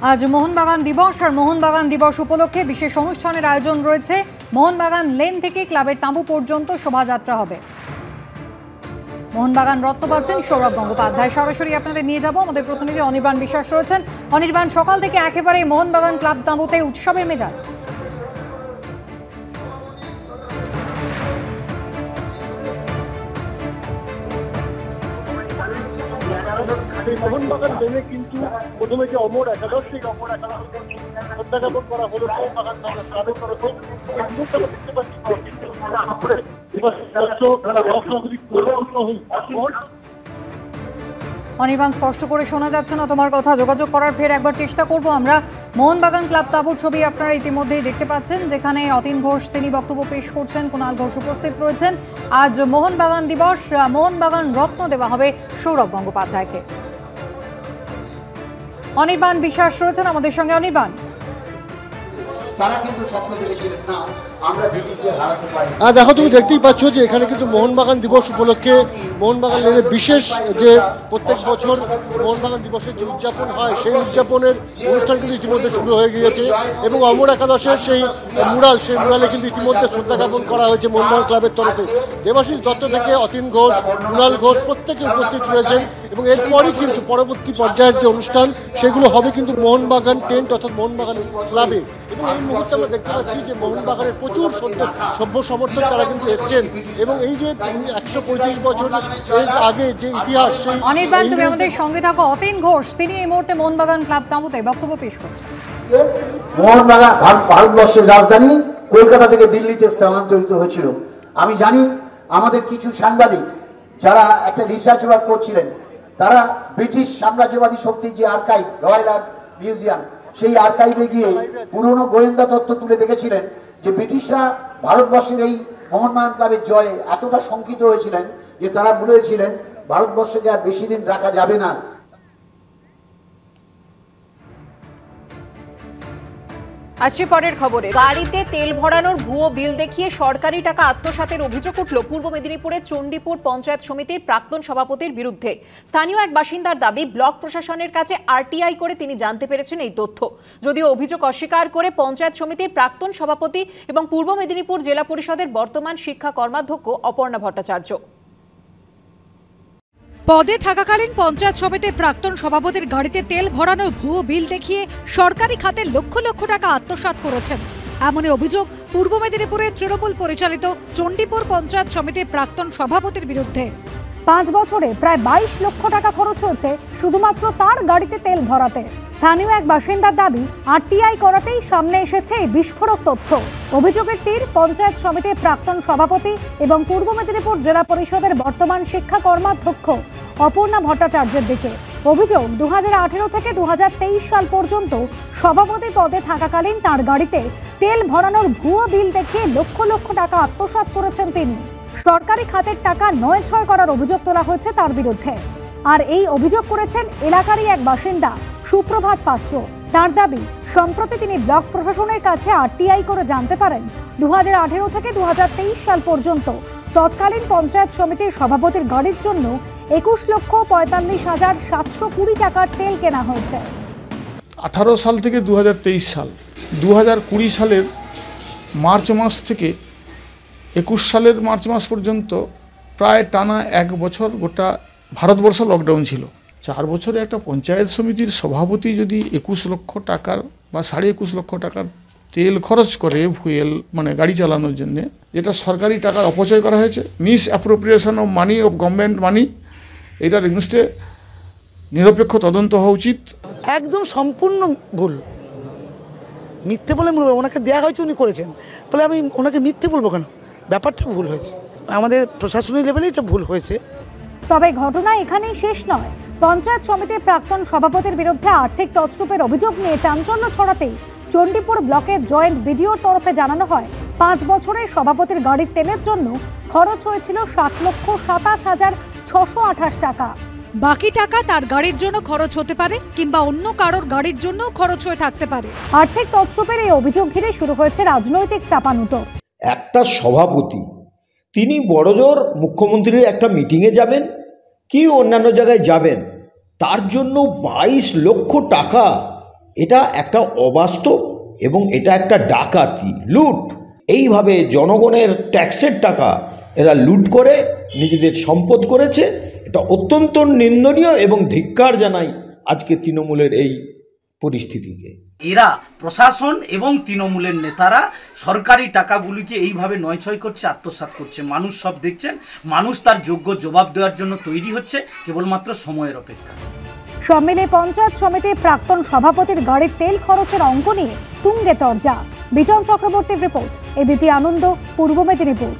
আজ মোহনবাগান দিবস আর মোহনবাগান দিবস উপলক্ষে বিশেষ অনুষ্ঠানের আয়োজন রয়েছে। মোহনবাগান লেন থেকে ক্লাবের তাঁবু পর্যন্ত শোভাযাত্রা হবে। মোহনবাগান রত্ন পাচ্ছেন সৌরভ গঙ্গোপাধ্যায়। সরাসরি আপনাদের নিয়ে যাব, আমাদের প্রতিনিধি অনির্বাণ বিশ্বাস রয়েছেন। অনির্বাণ, সকাল থেকে একেবারে মোহনবাগান ক্লাব তাঁবুতে উৎসবের মেজাজ। মোহনবাগান লেনে কিন্তু প্রথমে যে অমর একাদশ, সেই অমর একাদশ প্রত্যাখ্যাপন করা হলো মোহনবাগান ক্লাবের তরফে। দেখতে পাচ্ছি অনির্বাণ, স্পষ্ট করে শোনা যাচ্ছে না তোমার কথা। যোগাযোগ করার ফের একবার চেষ্টা করব আমরা। মোহনবাগান ক্লাব তাঁবুর ছবি আপনারা ইতিমধ্যেই দেখতে পাচ্ছেন, যেখানে অতীন ঘোষ তিনি বক্তব্য পেশ করছেন, কুণাল ঘোষ উপস্থিত রয়েছেন। আজ মোহনবাগান দিবস, মোহনবাগান রত্ন দেওয়া হবে সৌরভ গঙ্গোপাধ্যায়কে। অনির্বাণ বিশ্বাস রয়েছেন আমাদের সঙ্গে। অনির্বাণ, দেখো, তুমি দেখতেই পাচ্ছ যে এখানে কিন্তু মোহনবাগান দিবস উপলক্ষে মোহনবাগান লেনে বিশেষ যে প্রত্যেক বছর মোহনবাগান দিবসের যে উদযাপন হয়, সেই উদযাপনের অনুষ্ঠান কিন্তু ইতিমধ্যে শুরু হয়ে গিয়েছে এবং অমর একাদশের সেই মুরালে কিন্তু ইতিমধ্যে শ্রদ্ধা জ্ঞাপন করা হয়েছে মোহনবাগান ক্লাবের তরফে। দেবাশিস দত্ত থেকে অতীন ঘোষ, কুণাল ঘোষ প্রত্যেকে উপস্থিত রয়েছেন এবং এরপরই কিন্তু পরবর্তী পর্যায়ের যে অনুষ্ঠান সেগুলো হবে কিন্তু মোহনবাগান টেন্ট অর্থাৎ মোহনবাগান ক্লাবে। এবং এই মুহূর্তে আমরা দেখতে পাচ্ছি যে মোহনবাগানের প্রচুর সভ্য সমর্থক তারা কিন্তু এসছেন এবং এই যে 135 বছর এর আগে যে ইতিহাস, সেই অনির্বাণ তুমি আমাদের সঙ্গে থাকো। অতীন ঘোষ তিনি এই মুহূর্তে মোহনবাগান ক্লাব তাঁবুতে বক্তব্য পেশ করছেন। মোহনবাগান ভারতবর্ষের রাজধানী কলকাতা থেকে দিল্লিতে স্থানান্তরিত হয়েছিল। আমি জানি আমাদের কিছু সাংবাদিক যারা একটা রিসার্চ ওয়ার্ক করছিলেন, তারা ব্রিটিশ সাম্রাজ্যবাদী শক্তির যে আর্কাইভ, রয়্যাল আর্ট মিউজিয়াম, সেই আর্কাইভে গিয়ে পুরনো গোয়েন্দা তথ্য তুলে দেখেছিলেন যে ব্রিটিশরা ভারতবর্ষের এই মোহনবাগান ক্লাবের জয়ে এতটা শঙ্কিত হয়েছিলেন যে তারা বলেছিলেন ভারতবর্ষকে আর বেশি দিন রাখা যাবে না। আসছে পরের খবরে। গাড়িতে তেল ভরানোর ভুয়ো বিল দেখিয়ে সরকারি টাকা আত্মসাতের অভিযোগ উঠল পূর্ব মেদিনীপুরের চণ্ডীপুর পঞ্চায়েত সমিতির প্রাক্তন সভাপতির বিরুদ্ধে। স্থানীয় এক বাসিন্দার দাবি, ব্লক প্রশাসনের কাছে আরটিআই করে তিনি জানতে পেরেছেন এই তথ্য। যদিও অভিযোগ অস্বীকার করে পঞ্চায়েত সমিতির প্রাক্তন সভাপতি এবং পূর্ব মেদিনীপুর জেলা পরিষদের বর্তমান শিক্ষা কর্মাধ্যক্ষ অপর্ণা ভট্টাচার্য। পদে থাকাকালীন পঞ্চায়েত সমিতির প্রাক্তন সভাপতির গাড়িতে তেল ভরানোর ভুয়ো বিল দেখিয়ে সরকারি খাতে লক্ষ লক্ষ টাকা আত্মসাৎ করেছেন, এমনই অভিযোগ পূর্ব মেদিনীপুরের তৃণমূল পরিচালিত চণ্ডীপুর পঞ্চায়েত সমিতির প্রাক্তন সভাপতির বিরুদ্ধে। 5 বছরে প্রায় 22 লক্ষ টাকা খরচ হয়েছে শুধুমাত্র তার গাড়িতে তেল ভরাতে। স্থানীয় এক বাসিন্দার দাবি, আরটিআই করাতেই সামনে এসেছে এই বিস্ফোরক তথ্য। অভিযোগের তীর পঞ্চায়েত সমিতির প্রাক্তন সভাপতি এবং পূর্ব মেদিনীপুর জেলা পরিষদের বর্তমান শিক্ষা কর্মাধ্যক্ষ অপর্ণা ভট্টাচার্যের দিকে। অভিযোগ, 2018 থেকে 2023 সাল পর্যন্ত সভাপতি পদে থাকাকালীন তার গাড়িতে তেল ভরানোর ভুয়ো বিল দেখিয়ে লক্ষ লক্ষ টাকা আত্মসাৎ করেছেন তিনি। সরকারি খাতের টাকা নয়-ছয় করার অভিযোগ তোলা হয়েছে তার বিরুদ্ধে। আর এই অভিযোগ করেছেন এলাকারই এক বাসিন্দা সুপ্রভাত পাত্র। তার দাবি, সম্প্রতি তিনি ব্লক প্রশাসনের কাছে আরটিআই করে জানতে পারেন 2018 থেকে 2023 সাল পর্যন্ত তৎকালীন পঞ্চায়েত সমিতির সভাপতির গাড়ির জন্য 21,45,720 টাকার তেল কেনা হয়েছে। 18 সাল থেকে 2023 সাল, 2020 সালের মার্চ মাস থেকে 21 সালের মার্চ মাস পর্যন্ত প্রায় টানা 1 বছর গোটা ভারতবর্ষ লকডাউন ছিল। 4 বছরে একটা পঞ্চায়েত সমিতির সভাপতি যদি 21 লক্ষ টাকার বা 21.5 লক্ষ টাকার তেল খরচ করে ফুয়েল মানে গাড়ি চালানোর জন্য, যেটা সরকারি টাকার অপচয় করা হয়েছে, misappropriation of money of government money, এটার এগেনস্টে নিরপেক্ষ তদন্ত হওয়া উচিত। একদম সম্পূর্ণ ভুল, মিথ্যে বলে ওনাকে দেওয়া হয়েছে, উনি করেছেন বলে আমি ওনাকে মিথ্যে বলবো কেন? ব্যাপারটা ভুল হয়েছে, আমাদের প্রশাসনিক লেভেলে এটা ভুল হয়েছে। তবে ঘটনা এখানেই শেষ নয়। পঞ্চায়েত সমিতির প্রাক্তন সভাপতির বিরুদ্ধে আর্থিক তছরূপের অভিযোগ নিয়ে চাঞ্চল্য ছড়াতেই চণ্ডীপুর ব্লকের জয়েন্ট বিডিওর তরফে জানানো হয়, 5 বছরে সভাপতির গাড়ির তেলের জন্য খরচ হয়েছিল 7,27,628 টাকা। বাকি টাকা তার গাড়ির জন্য খরচ হতে পারে কিংবা অন্য কারোর গাড়ির জন্য খরচ হয়ে থাকতে পারে। আর্থিক তছরূপের এই অভিযোগ ঘিরে শুরু হয়েছে রাজনৈতিক চাপানুতর। একটা সভাপতি তিনি বড়জোর মুখ্যমন্ত্রীর একটা মিটিংয়ে যাবেন কি অন্যান্য জায়গায় যাবেন, তার জন্য 22 লক্ষ টাকা এটা একটা অবাস্তব এবং এটা একটা ডাকাতি, লুট। এইভাবে জনগণের ট্যাক্সের টাকা এরা লুট করে নিজেদের সম্পদ করেছে। এটা অত্যন্ত নিন্দনীয় এবং ধিক্কার জানাই আজকে তৃণমূলের এই পরিস্থিতিকে। এরা প্রশাসন এবং তৃণমূলের নেতারা সরকারি টাকাগুলিকে এইভাবে নয়ছয় করছে, আত্মসাৎ করছে। মানুষ সব দেখছেন, মানুষ তার যোগ্য জবাব দেওয়ার জন্য তৈরি হচ্ছে, কেবলমাত্র সময়ের অপেক্ষা। সব মিলে পঞ্চায়েত সমিতির প্রাক্তন সভাপতির গাড়ির তেল খরচের অঙ্ক নিয়ে তুঙ্গে তরজা। বিটন চক্রবর্তীর রিপোর্ট, এবিপি আনন্দ, পূর্ব মেদিনীপুর।